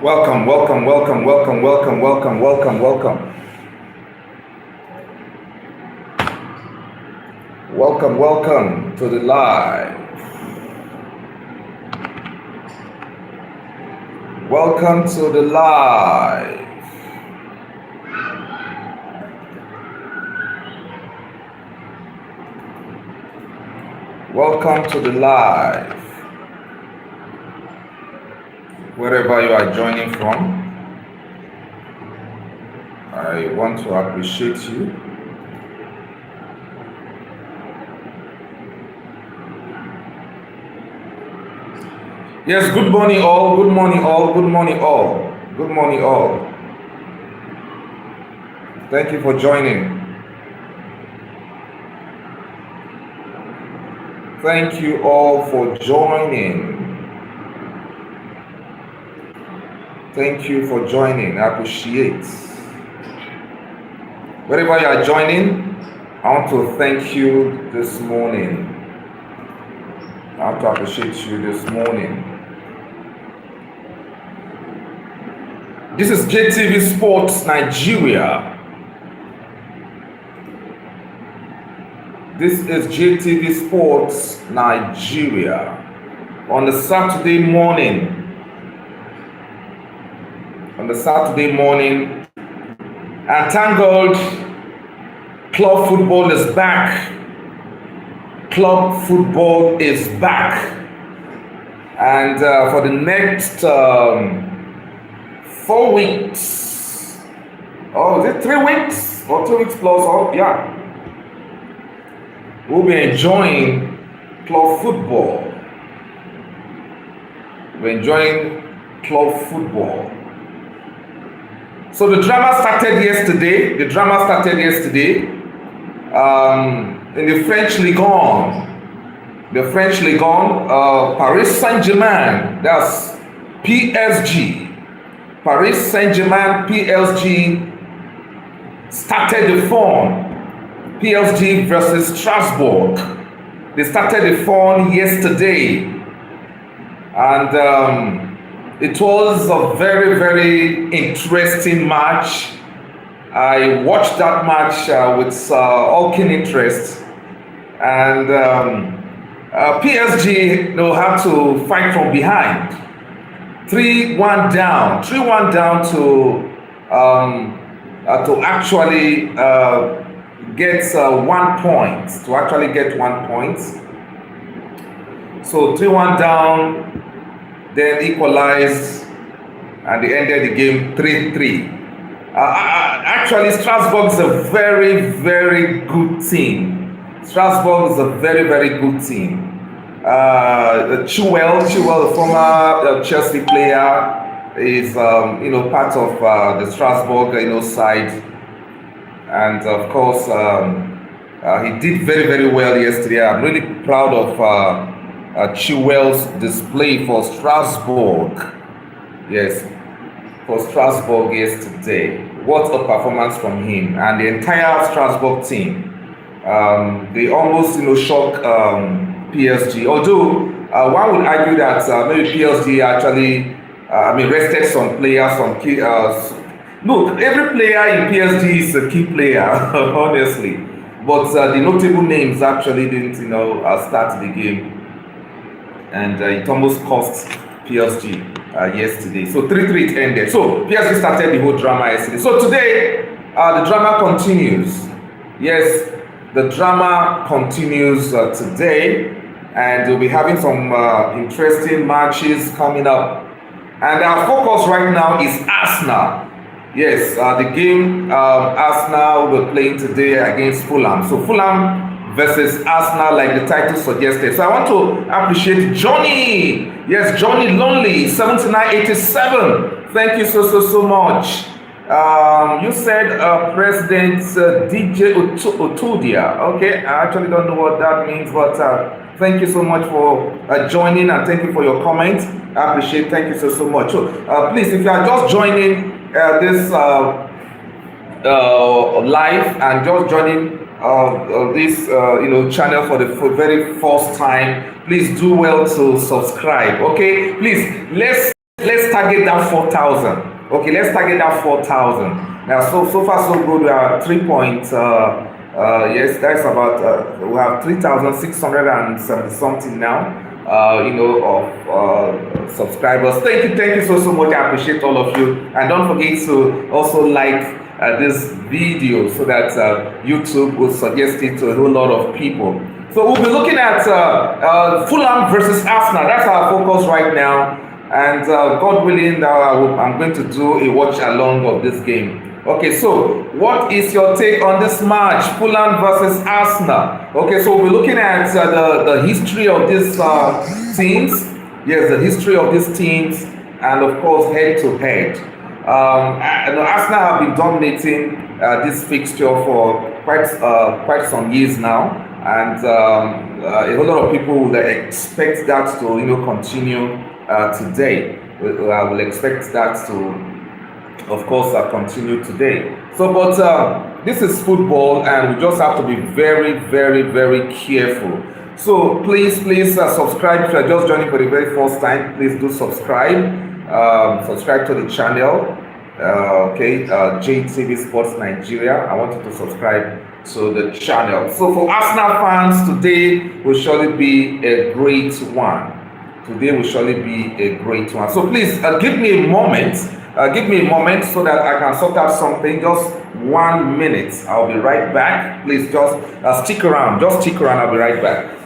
Welcome, welcome, welcome, welcome, welcome, welcome, welcome, welcome. Welcome, welcome to the live. Welcome to the live. Welcome to the live. Wherever you are joining from, I want to appreciate you. Yes, good morning all, good morning all, good morning all, good morning all. Thank you for joining. Thank you all for joining. Thank you for joining. I appreciate. Wherever you are joining, I want to thank you this morning. I want to appreciate you this morning. This is JTV Sports Nigeria. This is JTV Sports Nigeria on the Saturday morning. And thank God, club football is back. Club football is back. And for the next 4 weeks, is it 3 weeks or 2 weeks plus? Oh, yeah. We'll be enjoying club football. We're enjoying club football. So the drama started yesterday. In the French Ligue 1. Paris Saint-Germain, that's PSG. Paris Saint-Germain, PSG started the fun. PSG versus Strasbourg. They started the fun yesterday. And it was a very, very interesting match. I watched that match with all keen interest. And PSG had to fight from behind. 3-1 down. 3-1 down to actually get 1 point. To actually get 1 point. So 3-1 down. Then equalized, and they ended the game 3-3. Actually, Strasbourg is a very, very good team. Strasbourg is a very, very good team. Chilwell, the former Chelsea player, is part of the Strasbourg side, and of course he did very, very well yesterday. I'm really proud of Chilwell's display for Strasbourg. Yes, for Strasbourg yesterday. What a performance from him and the entire Strasbourg team. They almost shocked PSG. Although one would argue that maybe PSG actually rested some players, some key. Look, every player in PSG is a key player, honestly. But the notable names actually didn't start the game. And it almost cost PSG yesterday. So 3-3 it ended. So PSG started the whole drama yesterday. So today, the drama continues. Yes, the drama continues today. And we'll be having some interesting matches coming up. And our focus right now is Arsenal. Yes, the game Arsenal will be playing today against Fulham. So Fulham versus Arsenal, like the title suggested. So I want to appreciate Johnny. Yes, Johnny Lonely, 7987. Thank you so much. You said President DJ Otudia. Okay, I actually don't know what that means, but thank you so much for joining, and thank you for your comment. I appreciate. Thank you so much. So please, if you are just joining this live and just joining this channel for the very first time, please do well to subscribe. Okay, please let's target that 4,000. Okay, let's target that 4,000. Now, so far so good. We are 3 point. Yes, that's about. We have 3,670 something now. Of subscribers. Thank you so much. I appreciate all of you, and don't forget to also like this video so that YouTube will suggest it to a whole lot of people. So we'll be looking at Fulham versus Arsenal. That's our focus right now, and God willing, I'm going to do a watch along of this game. Okay, so what is your take on this match, Fulham versus Arsenal? Okay, so we're looking at the history of these teams. Yes, the history of these teams, and of course, head to head. Arsenal have been dominating this fixture for quite some years now, and a whole lot of people will expect that to continue today. Will expect that to, of course, continue today. So, but this is football, and we just have to be very, very, very careful. So please subscribe. If you are just joining for the very first time, please do subscribe. Subscribe to the channel. JTV Sports Nigeria. I want you to subscribe to the channel. So for Arsenal fans, today will surely be a great one. Today will surely be a great one. So please give me a moment. Give me a moment so that I can sort out something. Just 1 minute. I'll be right back. Please just stick around. Just stick around. I'll be right back.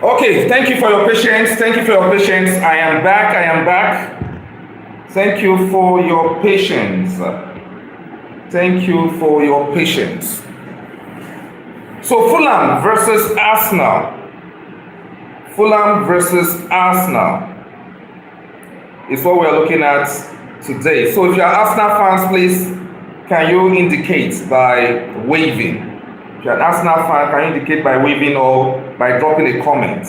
Okay, thank you for your patience. Thank you for your patience. I am back. Thank you for your patience. Thank you for your patience. So Fulham versus Arsenal. Fulham versus Arsenal is what we're looking at today. So if you're Arsenal fans, please, can you indicate by waving? If you're an Arsenal fan, can you indicate by waving or by dropping a comment?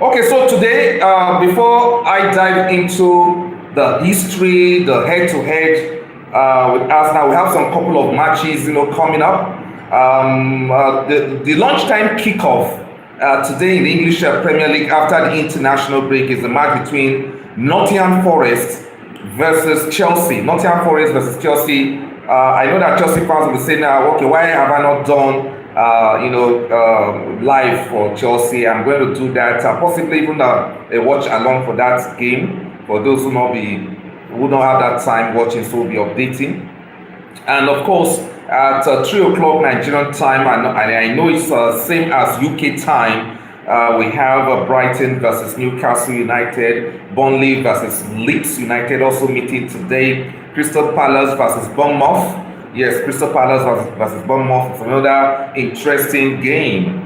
Okay, so today, before I dive into the history, the head-to-head with Arsenal, we have some couple of matches, coming up. The lunchtime kickoff today in the English Premier League after the international break is the match between Nottingham Forest versus Chelsea. Nottingham Forest versus Chelsea. I know that Chelsea fans will be saying now, okay, why have I not done live for Chelsea? I'm going to do that, possibly even a watch along for that game for those who don't have that time watching, so we'll be updating. And of course, at 3 o'clock Nigerian time, and I know it's same as UK time, we have Brighton versus Newcastle United, Burnley versus Leeds United also meeting today, Crystal Palace versus Bournemouth. Yes, Crystal Palace versus Bournemouth. It's another interesting game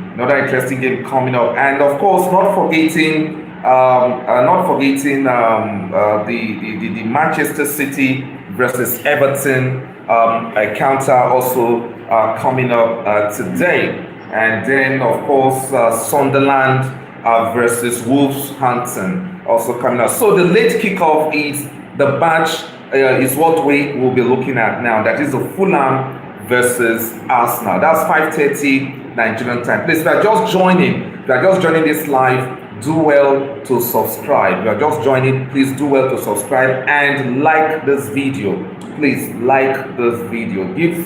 coming up, and of course, not forgetting the Manchester City versus Everton encounter also coming up today, and then of course Sunderland versus Wolverhampton. also coming out. So the late kickoff is the match is what we will be looking at now. That is the Fulham versus Arsenal. That's 5:30 Nigerian time. Please, if you are just joining this live, do well to subscribe. If you are just joining, please do well to subscribe and like this video. Please like this video. Give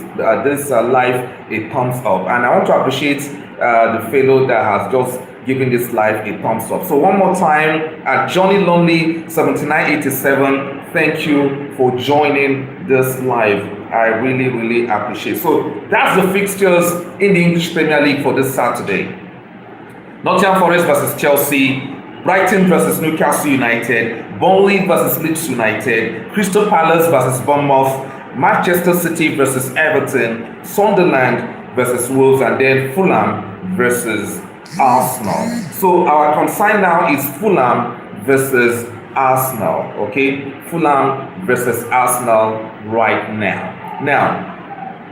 this live a thumbs up. And I want to appreciate the fellow that has just given this live a thumbs up. So one more time, at Johnny Lonely 7987, thank you for joining this live. I really appreciate. So that's the fixtures in the English Premier League for this Saturday. Nottingham Forest versus Chelsea, Brighton versus Newcastle United, Burnley versus Leeds United, Crystal Palace versus Bournemouth, Manchester City versus Everton, Sunderland versus Wolves, and then Fulham versus Arsenal. So our consign now is Fulham versus Arsenal. Okay, Fulham versus Arsenal right now. Now,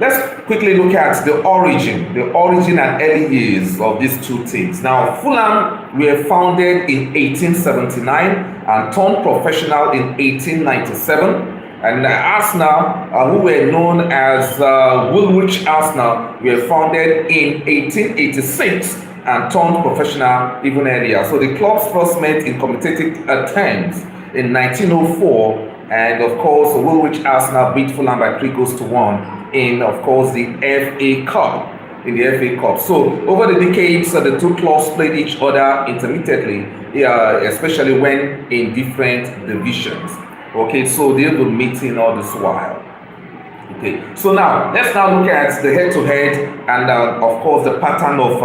let's quickly look at the origin and early years of these two teams. Now, Fulham were founded in 1879 and turned professional in 1897. And Arsenal, who were known as Woolwich Arsenal, were founded in 1886 and turned professional even earlier. So the clubs first met in competitive terms in 1904. And of course, Woolwich Arsenal beat Fulham by 3-1 in, of course, the FA Cup. So over the decades, the two clubs played each other intermittently, especially when in different divisions. Okay, so they were meeting all this while. Okay, so now let's look at the head-to-head and of course the pattern of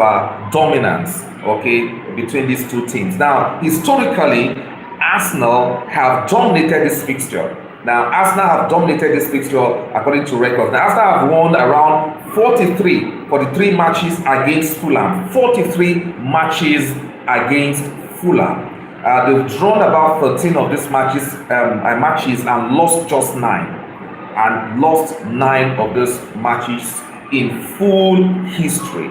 dominance. Okay, between these two teams. Now, historically, Arsenal have dominated this fixture. Now, Arsenal have dominated this fixture according to records. Now, Arsenal have won around 43 matches against Fulham. 43 matches against Fulham. They've drawn about 13 of these matches and lost just 9. And lost 9 of those matches in full history.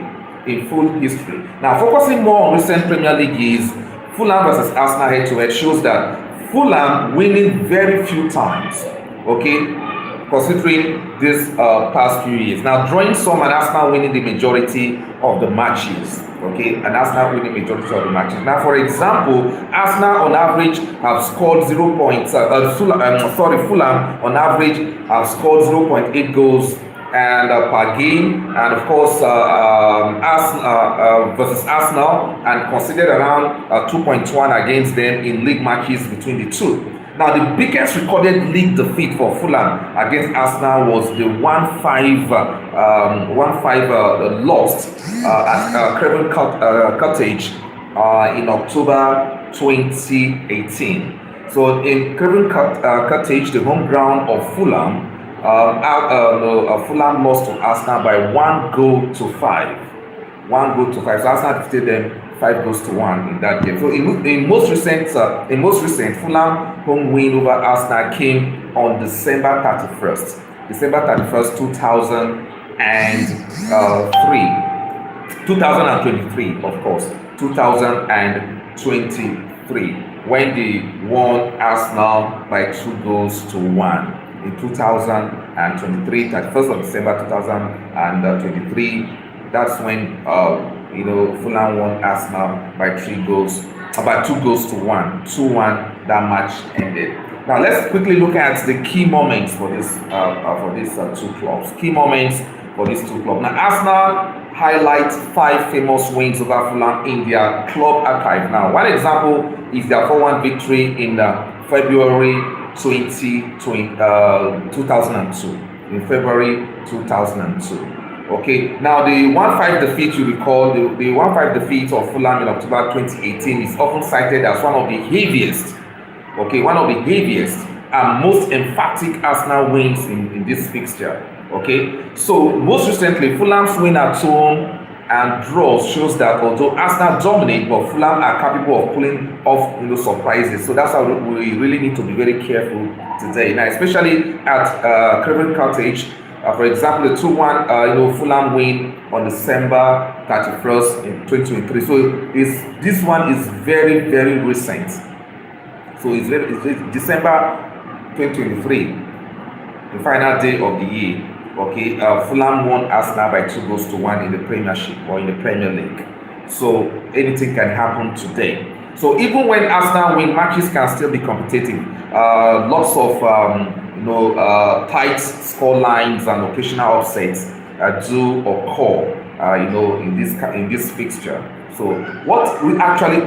Now, focusing more on recent Premier League years, Fulham versus Arsenal head-to-head shows that Fulham winning very few times, okay, considering this past few years. Now, drawing some and Arsenal winning the majority of the matches, okay, and Arsenal winning majority of the matches. Now, for example, Arsenal on average have scored Fulham on average have scored 0.8 goals and per game, and of course Arsenal versus Arsenal, and considered around 2.1 against them in league matches between the two. Now, the biggest recorded league defeat for Fulham against Arsenal was the 1-5 lost at Craven Cottage in October 2018. So in Craven Cottage, the home ground of Fulham, Fulham lost to Arsenal by 1-5. So Arsenal defeated them 5-1 in that game. So in most recent Fulham home win over Arsenal came on December 31st, 2023, of course, 2023, when they won Arsenal by 2-1. In 2023, 31st of December 2023, that's when Fulham won Arsenal by 2-1. 2-1, that match ended. Now let's quickly look at the key moments for these two clubs. Key moments for these two clubs. Now, Arsenal highlights 5 famous wins over Fulham in their club archive. Now, one example is their 4-1 victory in February 2002. In February 2002. Okay, now the 1-5 defeat, you recall, the 1-5 defeat of Fulham in October 2018 is often cited as one of the heaviest and most emphatic Arsenal wins in this fixture. Okay, so most recently, Fulham's win at home and draws shows that although Arsenal dominate, but Fulham are capable of pulling off surprises. So that's how we really need to be very careful today. Now, especially at Craven Cottage, for example, the 2-1 Fulham win on December 31st in 2023. So this one is very, very recent. So it's December 2023, the final day of the year. Okay, Fulham won Arsenal by 2 goals to 1 in the Premiership or in the Premier League. So anything can happen today. So even when Arsenal win, matches can still be competitive. Lots of tight score lines and occasional upsets do occur. In this fixture. So what actually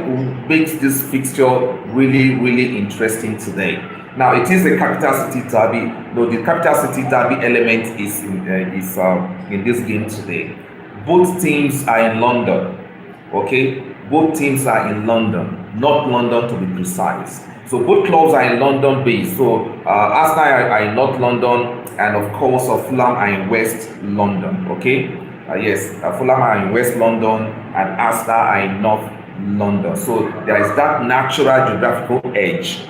makes this fixture really interesting today? Now it is a capital city derby. The capital city derby element is in this game today. Both teams are in London. Okay, both teams are in London, North London to be precise. So both clubs are in London based. So Arsenal are in North London, and of course Fulham are in West London. Okay, yes, Fulham are in West London and Arsenal are in North London. So there is that natural geographical edge.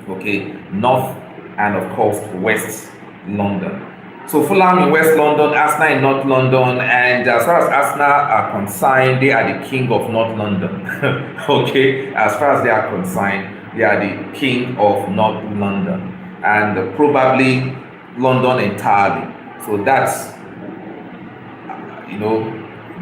Okay, North and of course West London. So Fulham in West London, Arsenal in North London, and as far as Arsenal are concerned, they are the king of North London. Okay, as far as they are concerned, they are the king of North London, and probably London entirely. So that's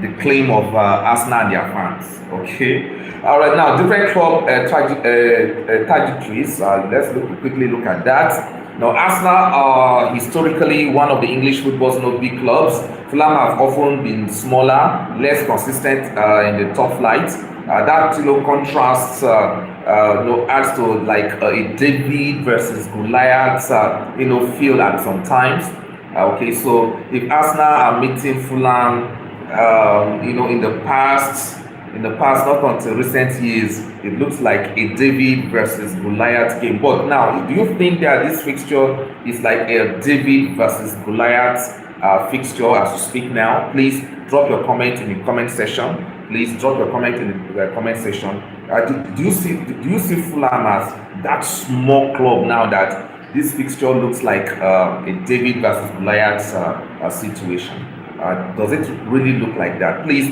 the claim of Arsenal and their fans. Okay. All right. Now, different club trajectories. Let's quickly look at that. Now, Arsenal are historically one of the English football's big clubs. Fulham have often been smaller, less consistent in the top flight. That contrasts adds to like a David versus Goliath feel at some times. Okay, so if Arsenal are meeting Fulham, in the past, not until recent years, it looks like a David versus Goliath game. But now, do you think that this fixture is like a David versus Goliath fixture as you speak now? Please drop your comment in the comment section. Please drop your comment in the comment section. Do you see Fulham as that small club now that this fixture looks like a David versus Goliath situation? Does it really look like that? Please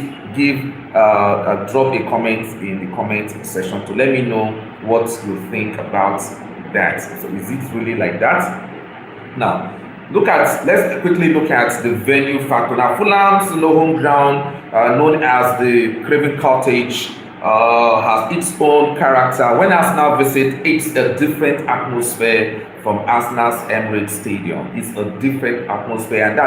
drop a comment in the comment section to let me know what you think about that. So is it really like that? Now, let's quickly look at the venue factor. Now, Fulham's home ground, known as the Craven Cottage, has its own character. When Arsenal visit, it's a different atmosphere from Arsenal's Emirates Stadium. It's a different atmosphere, and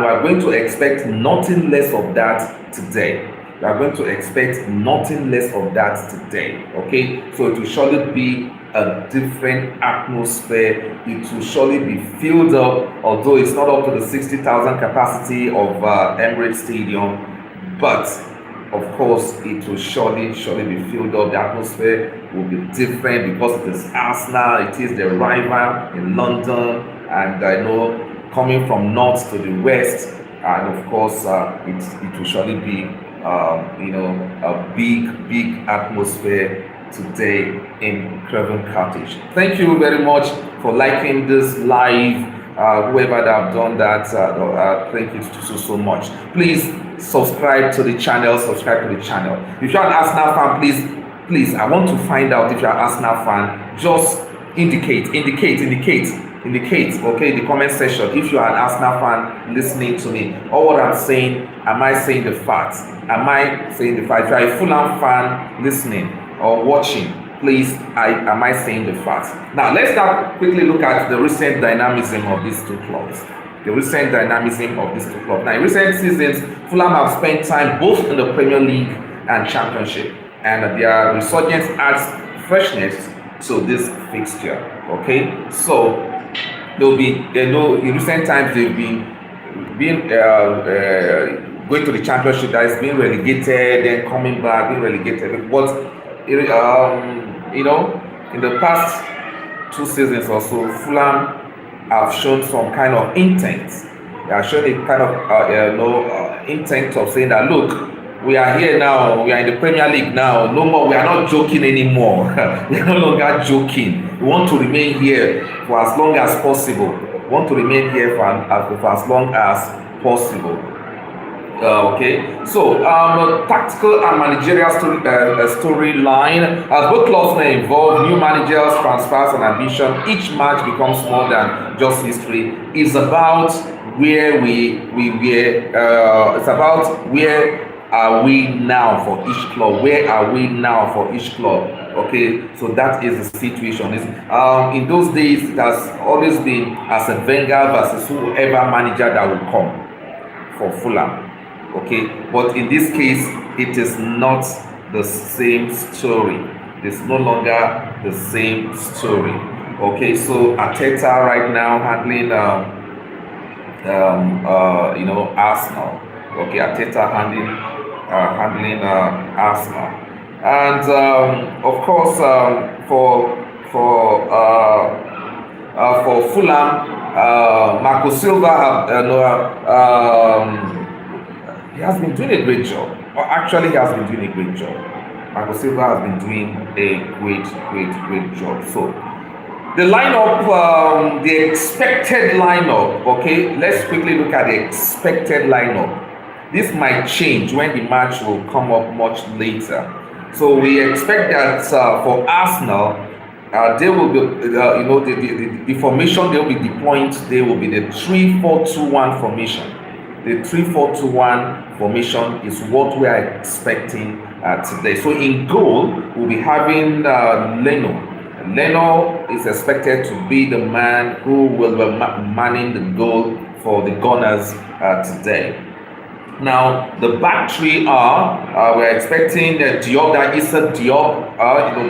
we're going to expect nothing less of that today. We are going to expect nothing less of that today. Okay, so it will surely be a different atmosphere. It will surely be filled up, although it's not up to the 60,000 capacity of Emirates Stadium, but of course it will surely be filled up. The atmosphere will be different because it is Arsenal, it is the rival in London, and I know coming from north to the west, and of course it will surely be a big atmosphere today in Craven Cottage. Thank you very much for liking this live. Whoever that have done that, thank you so much. Please subscribe to the channel. If you're an Arsenal fan, please, I want to find out if you're an Arsenal fan. Just indicate, okay, in the comment section if you are an Arsenal fan listening to me. Or what I'm saying, am I saying the facts? If you are a Fulham fan listening or watching, please, am I saying the facts? Now, let's now quickly look at the recent dynamism of these two clubs. Now, in recent seasons, Fulham have spent time both in the Premier League and Championship, and their resurgence adds freshness to this fixture. Okay, so in recent times they've been going to the Championship, that is being relegated, then coming back, being relegated. But in the past 2 seasons or so, Fulham have shown some kind of intent. They have shown a kind of intent of saying that, look, we are here now, we are in the Premier League now, no more, we are not joking anymore. We are no longer joking. We want to remain here for as long as possible. Okay, so tactical and managerial storyline. As both clubs may involve new managers, transfers, and ambition, each match becomes more than just history. It's about where we were. It's about where are we now for each club. Where are we now for each club? Okay, so that is the situation. In those days, it has always been as a Wenger versus whoever manager that will come for Fulham. Okay, but in this case, it is not the same story. It's no longer the same story. Okay, so Arteta right now handling Arsenal. Okay, Arteta handling Arsenal, and of course for Fulham, Marco Silva he has been doing a great job. Or actually, he has been doing a great job. Marco Silva has been doing a great job. So the lineup, the expected lineup. Okay, let's quickly look at the expected lineup. This might change when the match will come up much later. So we expect that for Arsenal, they will be, the formation they will be deploying today will be the 3-4-2-1 formation. The 3-4-2-1 formation is what we are expecting today. So in goal, we'll be having Leno. Leno is expected to be the man who will be manning the goal for the Gunners today. Now the back three are we're expecting Diop, that is a Diop,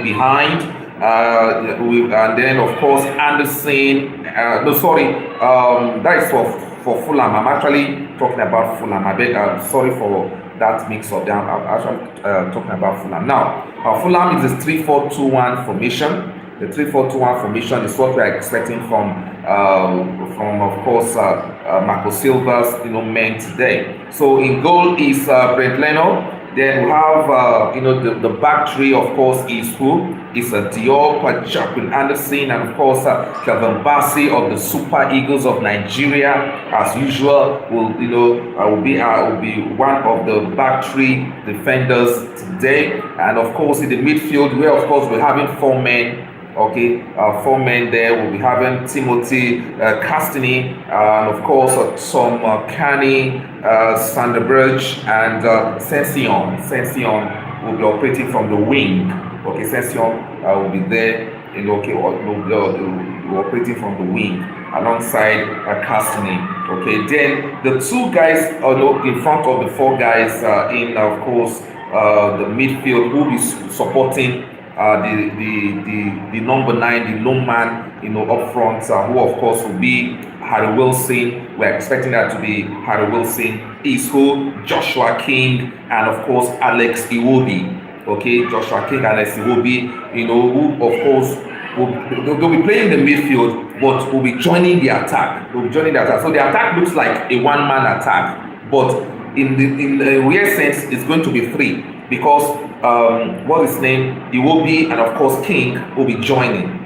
behind, and then of course Anderson. That is for Fulham. I'm actually talking about Fulham. I'm sorry for that mix up. I'm actually talking about Fulham. Now, Fulham is a 3-4-2-1 formation. The 3-4-2-1 formation is what we're expecting from of course Marco Silva's men today. So in goal is Brent Leno. Then we have the back three, of course, is who? Is Diop, Jacqueline Anderson, and of course Kevin Bassey of the Super Eagles of Nigeria, as usual, will be one of the back three defenders today. And of course in the midfield, where of course we're having four men. Okay, 4 men there. We'll be having Timothy Castany, and of course Tom Carney, Sanderbridge, and Sension. Sension will be operating from the wing. Okay, Sension will be there. Will be operating from the wing alongside Castany. Okay, then the 2 guys in front of the 4 guys in of course the midfield will be supporting the number 9, the lone man, up front, who of course will be Harry Wilson. We're expecting that to be Harry Wilson, Isco, Joshua King, and of course Alex Iwobi. Okay, Joshua King, Alex Iwobi, who of course they'll be playing the midfield, but will be joining the attack. They'll be joining the attack. So the attack looks like a one-man attack, but in the real sense, it's going to be 3. Because what is name? Iwobi and of course King will be joining.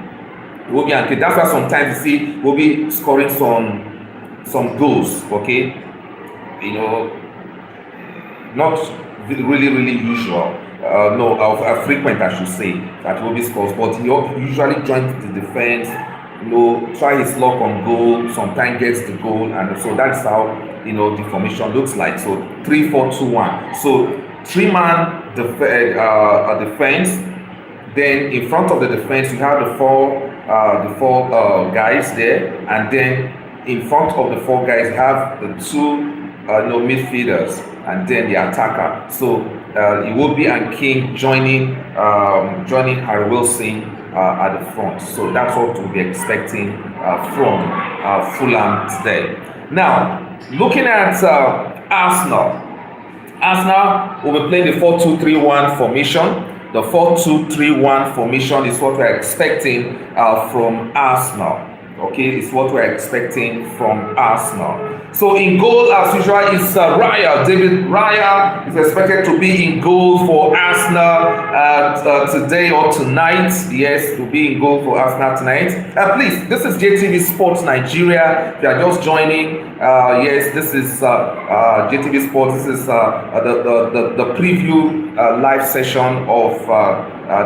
Iwobi and King. That's why sometimes you see we'll be scoring some goals. Okay, not really usual. Frequent, I should say, that will be scores. But he usually joins the defense. Try his luck on goal. Sometimes gets the goal, and so that's how the formation looks like. So 3-4-2-1. So 3-man defense. Then in front of the defense you have the four guys there, and then in front of the 4 guys you have the 2 midfielders, and then the attacker. So Iwobi and King joining Harry Wilson at the front. So that's what we'll be expecting from Fulham today. Now, looking at Arsenal will be playing the 4-2-3-1 formation. The 4-2-3-1 formation is what we're expecting from Arsenal. Okay, it's what we're expecting from Arsenal. So in goal, as usual, is Raya. David Raya is expected to be in goal for Arsenal today or tonight. Yes, to be in goal for Arsenal tonight. Please, this is JTV Sports Nigeria. If you are just joining, yes, this is JTV Sports. This is the preview live session of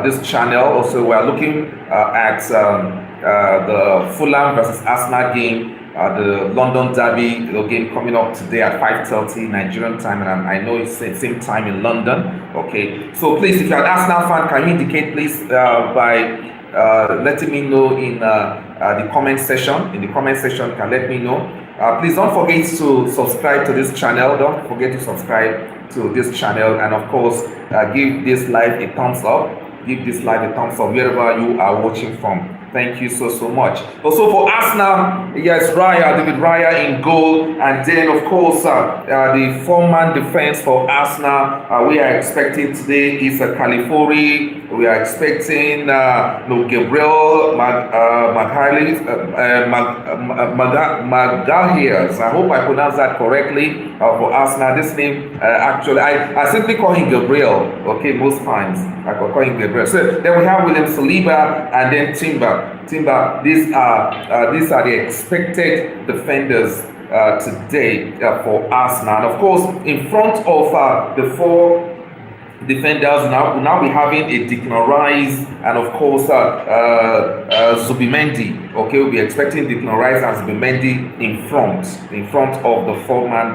this channel. Also, we are looking at the Fulham versus Arsenal game. The London Derby game coming up today at 5:30 Nigerian time, and I know it's the same time in London. Okay, so please, if you're an Arsenal fan, can you indicate please by letting me know in the comment section? In the comment section, you can let me know. Please don't forget to subscribe to this channel. Don't forget to subscribe to this channel, and of course, give this live a thumbs up. Give this live a thumbs up wherever you are watching from. Thank you so much. Also for Arsenal, yes, David Raya in goal, and then of course the four-man defense for Arsenal. We are expecting today is Califori. We are expecting Gabriel Magalhaes. I hope I pronounced that correctly for Arsenal. This name actually I simply call him Gabriel. Okay, most times I call him Gabriel. So then we have William Saliba and then Timber. These are the expected defenders today for Arsenal. And of course, in front of the four defenders we'll now be having a Declan Rice and of course Zubimendi. Okay, we'll be expecting Declan Rice and Zubimendi in front of the four-man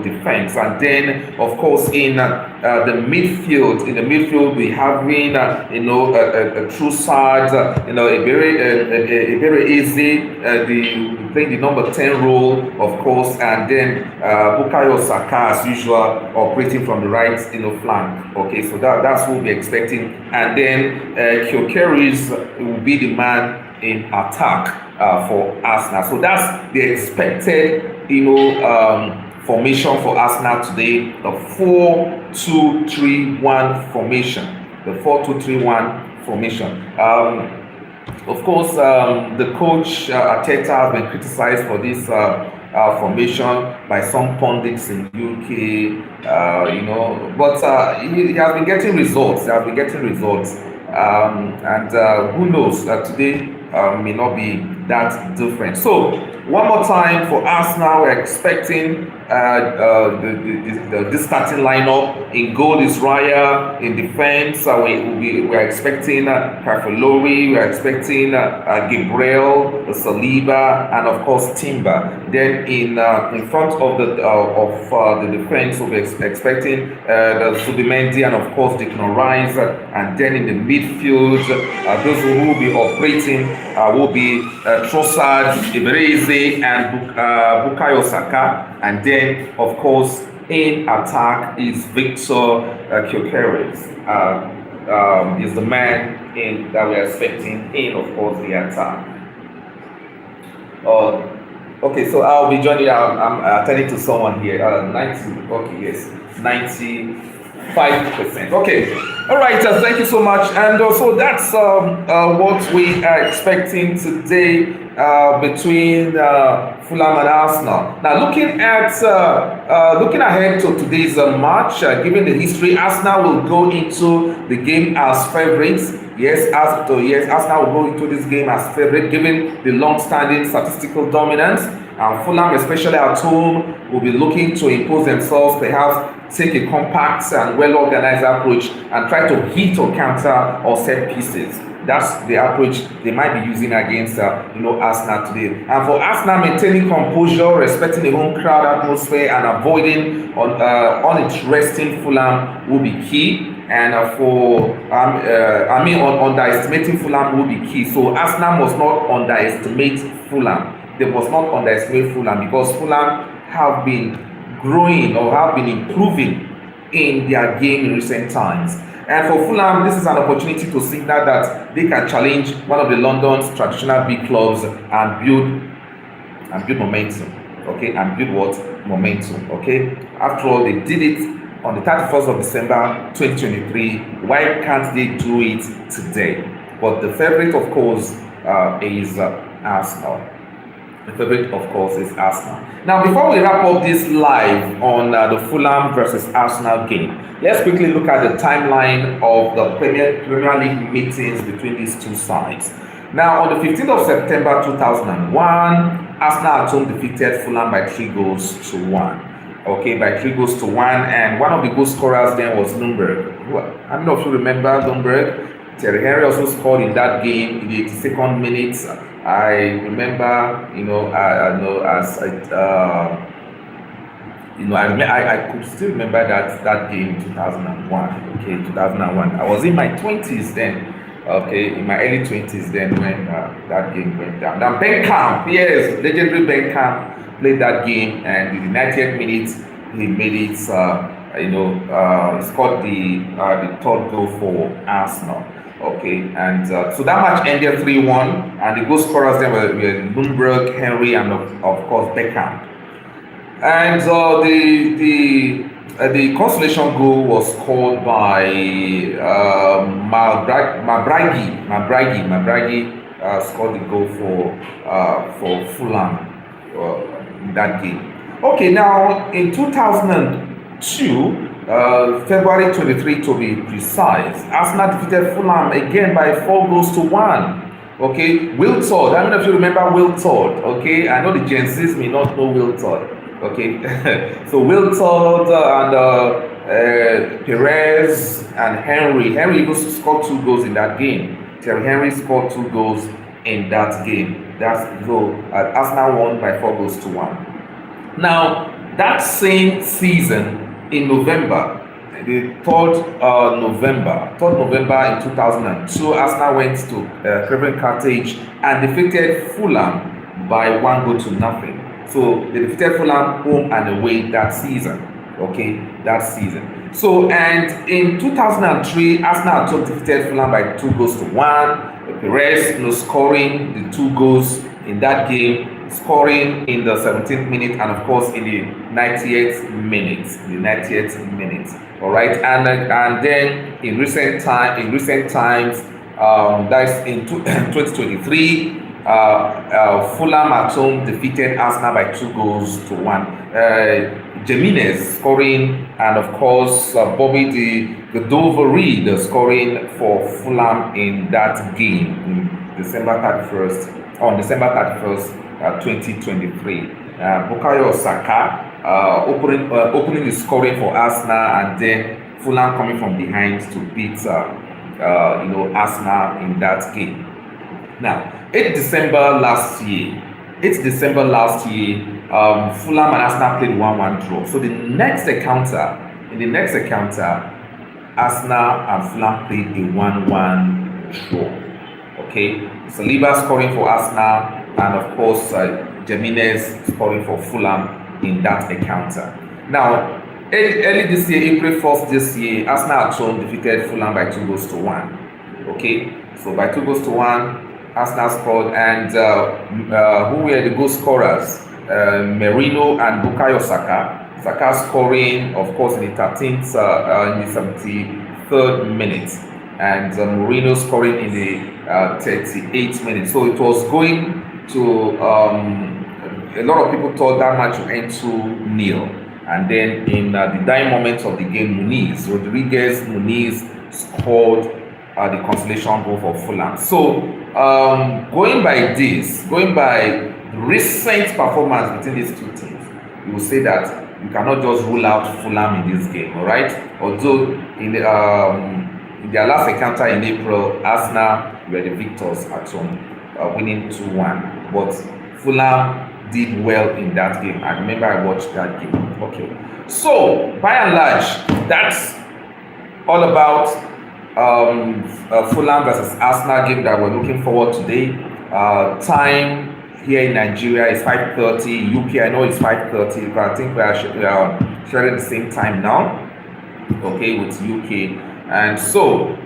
defense, and then of course in the midfield. In the midfield, we having a true side, a very easy playing the number 10 role, of course, and then Bukayo Saka as usual operating from the right flank. Okay, so that's what we'll be expecting, and then Gyökeres will be the man in attack for Arsenal. So that's the expected formation for Arsenal today, the 4-2-3-1 formation. The 4-2-3-1 formation. Of course, the coach Arteta has been criticized for this formation by some pundits in UK, but he has been getting results. And who knows that today may not be that different. So one more time for Arsenal, we're expecting the starting lineup. In goal is Raya. In defense, we're expecting Califori. We're expecting Gabriel, Saliba, and of course Timber. Then in front of the defense, we'll be expecting the Zubimendi and of course Declan Rice. And then in the midfield, those who will be operating will be Trossard, Ibereze, and Bukayo Saka. And then, of course, in attack is Victor Gyökeres. Is the man that we are expecting in, of course, the attack. Okay, so I'll be joining. I'm attending to someone here. 90. Okay, yes, 95%. Okay, all right. Thank you so much. And so that's what we are expecting today between Fulham and Arsenal. Now, looking ahead to today's match, given the history, Arsenal will go into the game as favorites. Yes, Arsenal will go into this game as favorite, given the long-standing statistical dominance. And Fulham, especially at home, will be looking to impose themselves, perhaps take a compact and well-organized approach and try to hit or counter or set pieces. That's the approach they might be using against Arsenal today. And for Arsenal, maintaining composure, respecting the home crowd atmosphere, and avoiding uninteresting Fulham will be key. And underestimating Fulham will be key. So Arsenal must not underestimate Fulham. They must not underestimate Fulham, because Fulham have been growing or have been improving in their game in recent times. And for Fulham, this is an opportunity to signal that they can challenge one of the London's traditional big clubs and build momentum. Okay, and build what? Momentum. Okay. After all, they did it on the 31st of December 2023. Why can't they do it today? But the favorite, of course, is Arsenal. The favorite, of course, is Arsenal. Now, before we wrap up this live on the Fulham versus Arsenal game, let's quickly look at the timeline of the Premier League meetings between these two sides. Now, on the 15th of September 2001, Arsenal at home defeated Fulham by 3-1. Okay, by 3-1, and one of the goal scorers then was Lundberg. I don't know if you remember Lundberg. Thierry Henry also scored in that game in the 82nd minute. I remember, I know as I could still remember that game in 2001. Okay, 2001. I was in my 20s then. Okay, in my early 20s then when that game went down. Now Beckham, yes, legendary Beckham played that game, and in the 90th minute he made it. He scored the third goal for Arsenal. Okay, and so that match ended 3-1, and the goal scorers then were Lundberg, Henry, and of course Beckham. And the consolation goal was scored by Mabragi scored the goal for Fulham in that game. Okay, now in 2002. February 23 to be precise, Arsenal defeated Fulham again by 4-1. Okay, Will Todd. I don't know if you remember Will Todd. Okay, I know the Gen Zs may not know Will Todd. Okay, so Will Todd and Perez and Henry. Henry even scored 2 goals in that game. Thierry Henry scored 2 goals in that game. Arsenal won by 4-1. Now that same season, in November, the 3rd November in 2002, Arsenal went to Craven Cottage and defeated Fulham by 1-0. So they defeated Fulham home and away that season. Okay, that season. So, and in 2003, Arsenal defeated Fulham by 2-1. Perez scoring the 2 goals in that game, scoring in the 17th minute and of course in the 90th minute. All right, and then in recent times, that's in 2023, Fulham at home defeated Arsenal by 2-1. Jimenez scoring, and of course Bobby the Dovery scoring for Fulham in that game on December 31st, 2023. Bukayo Saka opening the scoring for Arsenal, and then Fulham coming from behind to beat Arsenal in that game. Now, 8th December last year, Fulham and Arsenal played 1-1 draw. So in the next encounter, Arsenal and Fulham played a 1-1 draw. Okay, Saliba scoring for Arsenal, and of course Jimenez scoring for Fulham in that encounter. Now, early this year, April 1st this year, Arsenal at home defeated Fulham by 2-1. Okay, so by 2-1, Arsenal scored, and who were the goal scorers? Merino and Bukayo Saka. Saka scoring, of course, in the 13th, in the 73rd minute, and Merino scoring in the 38th minute. So it was going to, a lot of people thought that match would end 2-0. And then in the dying moments of the game, Rodriguez Muniz scored the consolation goal for Fulham. So going by recent performance between these two teams, you will say that you cannot just rule out Fulham in this game, all right? Although in their last encounter in April, Arsenal were the victors at home, winning 2-1. But Fulham did well in that game. I remember I watched that game. Okay, so by and large, that's all about Fulham versus Arsenal game that we're looking forward today. Time here in Nigeria is 5:30. UK, I know it's 5:30, but I think we are sharing the same time now. Okay, with UK. And so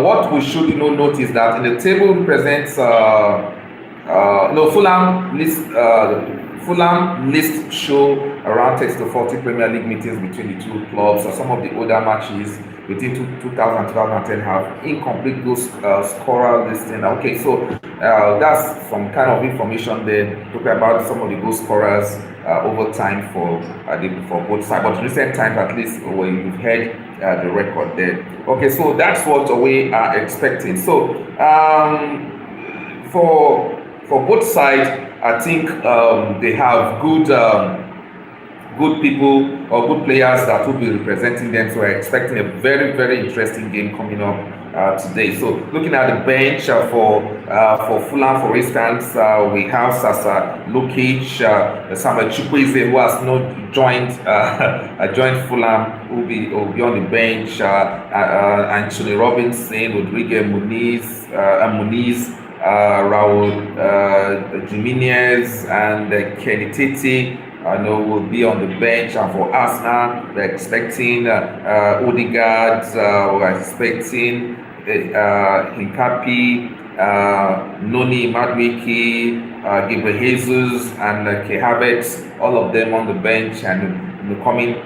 what we should note is that in the table represents Fulham list show around 30 to 40 Premier League meetings between the two clubs, or some of the older matches between 2000 and 2010 have incomplete goal scorer listing. Okay, so that's some kind of information there talking about some of the goal scorers over time for both sides. But recent times, at least, when you've heard the record there. Okay, so that's what we are expecting. So for both sides, I think they have good people or good players that will be representing them. So we're expecting a very, very interesting game coming up today. So looking at the bench for Fulham, for instance, we have Sasa Lukic, Samuel Chukwueze, who has not joined Fulham, will be on the bench. Anthony Robinson, Rodrigo Muniz, Raul Jimenez, and Kenny Titi. I know will be on the bench, and for Arsenal, we're expecting Odegaard, we're expecting Hincapi, Noni Madueke, Gabriel Jesus, and Kehabet, all of them on the bench and coming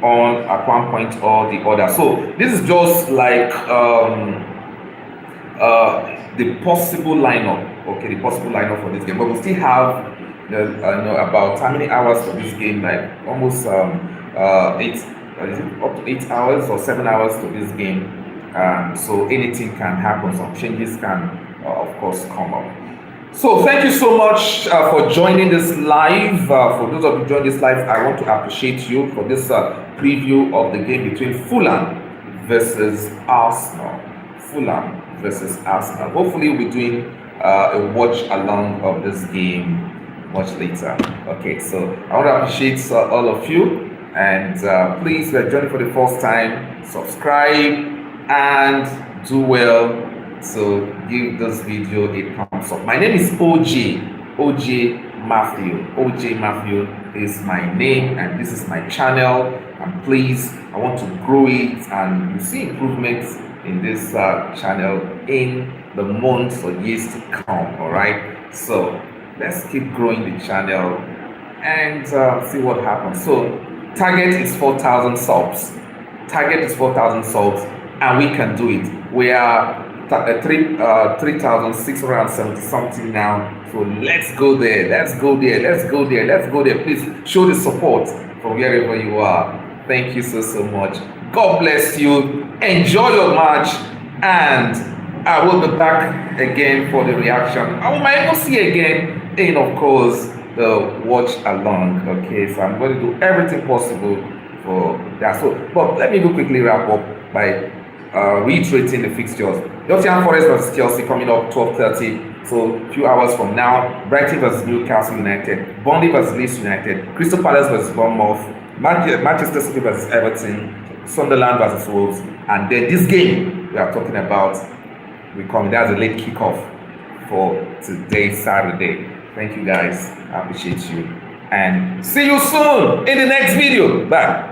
on at one point or the other. So this is just like the possible lineup, okay, the possible lineup for this game, but we still have about how many hours for this game, like almost 8 is it up to 8 hours or 7 hours to this game, so anything can happen, some changes can of course come up. So thank you so much for joining this live. For those of you joining this live, I want to appreciate you for this preview of the game between Fulham versus Arsenal. Fulham versus Arsenal. Hopefully we'll be doing a watch along of this game much later. Okay, so I want to appreciate all of you, and please, if you're joining for the first time, subscribe and do well to give this video a thumbs up. My name is OJ Matthew. OJ Matthew is my name, and this is my channel, and please, I want to grow it, and you see improvements in this channel in the months or years to come. All right, so let's keep growing the channel and see what happens. So target is 4,000 subs. Target is 4,000 subs, and we can do it. We are 3,670 something now. So let's go there. Let's go there. Let's go there. Let's go there. Please show the support from wherever you are. Thank you so much. God bless you. Enjoy your match, and I will be back again for the reaction. I might even see again in, of course, the watch along. Okay, so I'm going to do everything possible for that. So, but let me go quickly wrap up by reiterating the fixtures. Nottingham Forest versus Chelsea coming up 12:30. So a few hours from now. Brighton versus Newcastle United. Burnley versus Leeds United. Crystal Palace versus Bournemouth. Manchester City versus Everton. Sunderland versus Wolves. And then this game we are talking about, we come. That's a late kickoff for today, Saturday. Thank you guys. I appreciate you. And see you soon in the next video. Bye.